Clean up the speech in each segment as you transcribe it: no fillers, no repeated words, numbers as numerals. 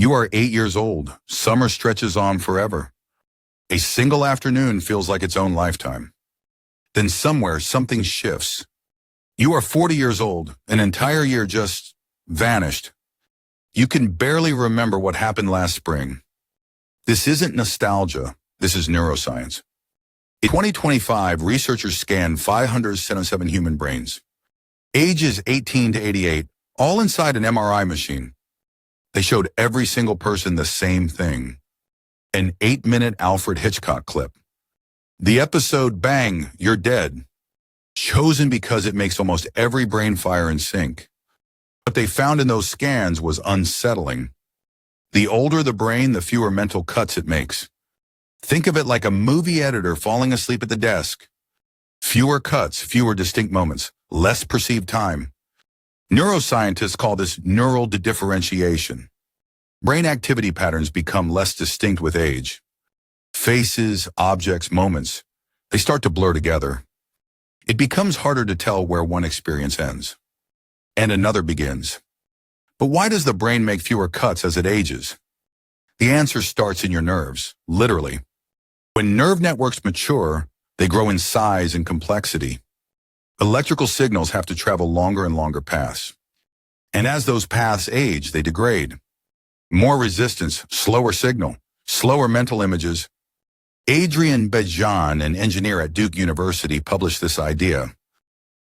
You are 8 years old. Summer stretches on forever. A single afternoon feels like its own lifetime. Then somewhere something shifts. You are 40 years old. An entire year just vanished. You can barely remember what happened last spring. This isn't nostalgia. This is neuroscience. In 2025, researchers scanned 577 human brains, ages 18 to 88, all inside an MRI machine. They showed every single person the same thing. An 8-minute Alfred Hitchcock clip. The episode, Bang, You're Dead, chosen because it makes almost every brain fire in sync. What they found in those scans was unsettling. The older the brain, the fewer mental cuts it makes. Think of it like a movie editor falling asleep at the desk. Fewer cuts, fewer distinct moments, less perceived time. Neuroscientists call this neural dedifferentiation. Brain activity patterns become less distinct with age. Faces, objects, moments, they start to blur together. It becomes harder to tell where one experience ends and another begins. But why does the brain make fewer cuts as it ages? The answer starts in your nerves, literally. When nerve networks mature, they grow in size and complexity. Electrical signals have to travel longer and longer paths. And as those paths age, they degrade. More resistance, slower signal, slower mental images. Adrian Bejan, an engineer at Duke University, published this idea.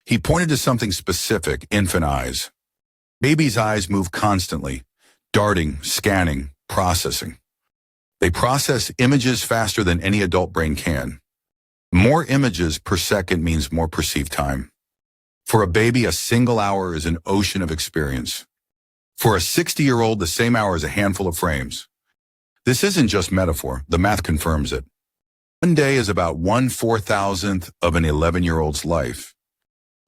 He pointed to something specific: infant eyes. Babies' eyes move constantly, darting, scanning, processing. They process images faster than any adult brain can. More images per second means more perceived time. For a baby, a single hour is an ocean of experience. For a 60-year-old, the same hour is a handful of frames. This isn't just metaphor, the math confirms it. One day is about 1/4,000th of an 11-year-old's life.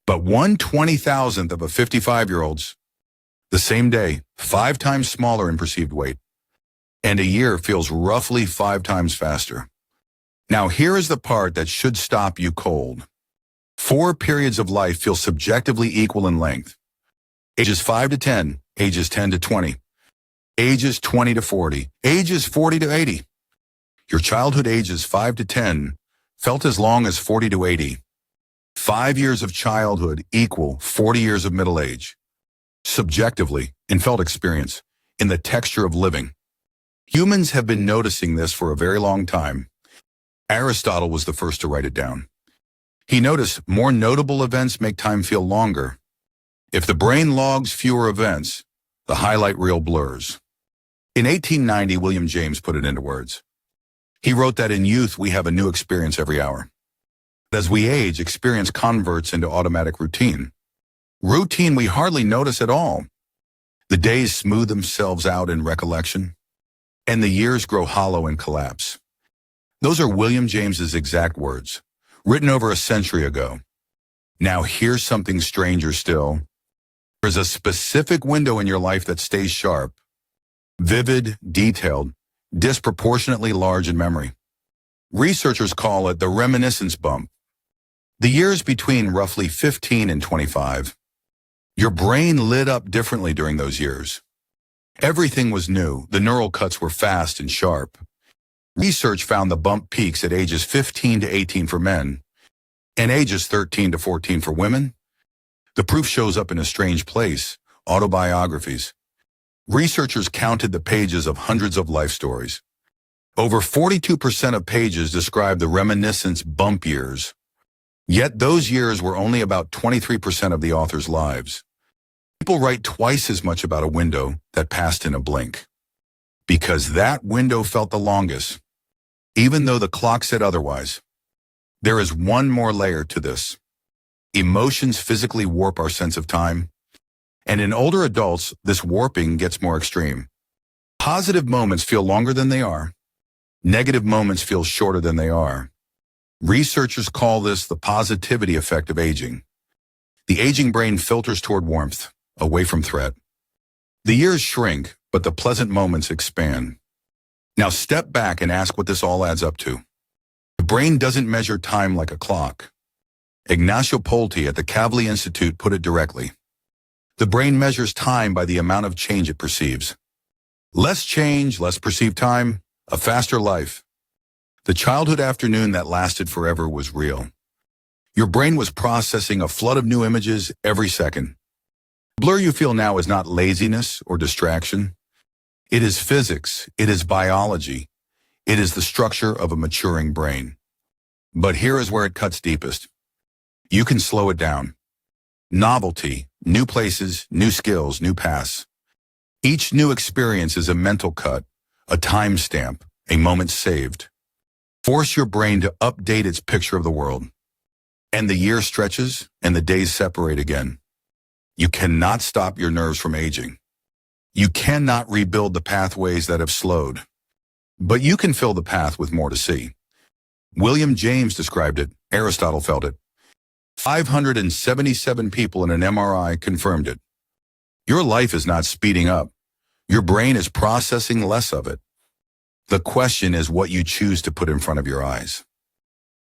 But 1/20,000th of a 55-year-old's. The same day, 5 times smaller in perceived weight. And a year feels roughly 5 times faster. Now here is the part that should stop you cold. 4 periods of life feel subjectively equal in length. Ages 5 to 10, ages 10 to 20, ages 20 to 40, ages 40 to 80. Your childhood ages 5 to 10 felt as long as 40 to 80. 5 years of childhood equal 40 years of middle age. Subjectively, in felt experience, in the texture of living. Humans have been noticing this for a very long time. Aristotle was the first to write it down. He noticed more notable events make time feel longer. If the brain logs fewer events, the highlight reel blurs. In 1890, William James put it into words. He wrote that in youth we have a new experience every hour. As we age, experience converts into automatic routine. Routine we hardly notice at all. The days smooth themselves out in recollection, and the years grow hollow and collapse. Those are William James's exact words, written over a century ago. Now here's something stranger still. There's a specific window in your life that stays sharp, vivid, detailed, disproportionately large in memory. Researchers call it the reminiscence bump. The years between roughly 15 and 25. Your brain lit up differently during those years. Everything was new. The neural cuts were fast and sharp. Research found the bump peaks at ages 15 to 18 for men and ages 13 to 14 for women. The proof shows up in a strange place: autobiographies. Researchers counted the pages of hundreds of life stories. Over 42% of pages describe the reminiscence bump years. Yet those years were only about 23% of the author's lives. People write twice as much about a window that passed in a blink, because that window felt the longest, even though the clock said otherwise. There is one more layer to this. Emotions physically warp our sense of time, and in older adults, this warping gets more extreme. Positive moments feel longer than they are. Negative moments feel shorter than they are. Researchers call this the positivity effect of aging. The aging brain filters toward warmth, away from threat. The years shrink, but the pleasant moments expand. Now step back and ask what this all adds up to. The brain doesn't measure time like a clock. Ignacio Polti at the Kavli Institute put it directly. The brain measures time by the amount of change it perceives. Less change, less perceived time, a faster life. The childhood afternoon that lasted forever was real. Your brain was processing a flood of new images every second. The blur you feel now is not laziness or distraction. It is physics, it is biology, it is the structure of a maturing brain. But here is where it cuts deepest. You can slow it down. Novelty, new places, new skills, new paths. Each new experience is a mental cut, a timestamp, a moment saved. Force your brain to update its picture of the world. And the year stretches, and the days separate again. You cannot stop your nerves from aging. You cannot rebuild the pathways that have slowed. But you can fill the path with more to see. William James described it, Aristotle felt it. 577 people in an MRI confirmed it. Your life is not speeding up. Your brain is processing less of it. The question is what you choose to put in front of your eyes.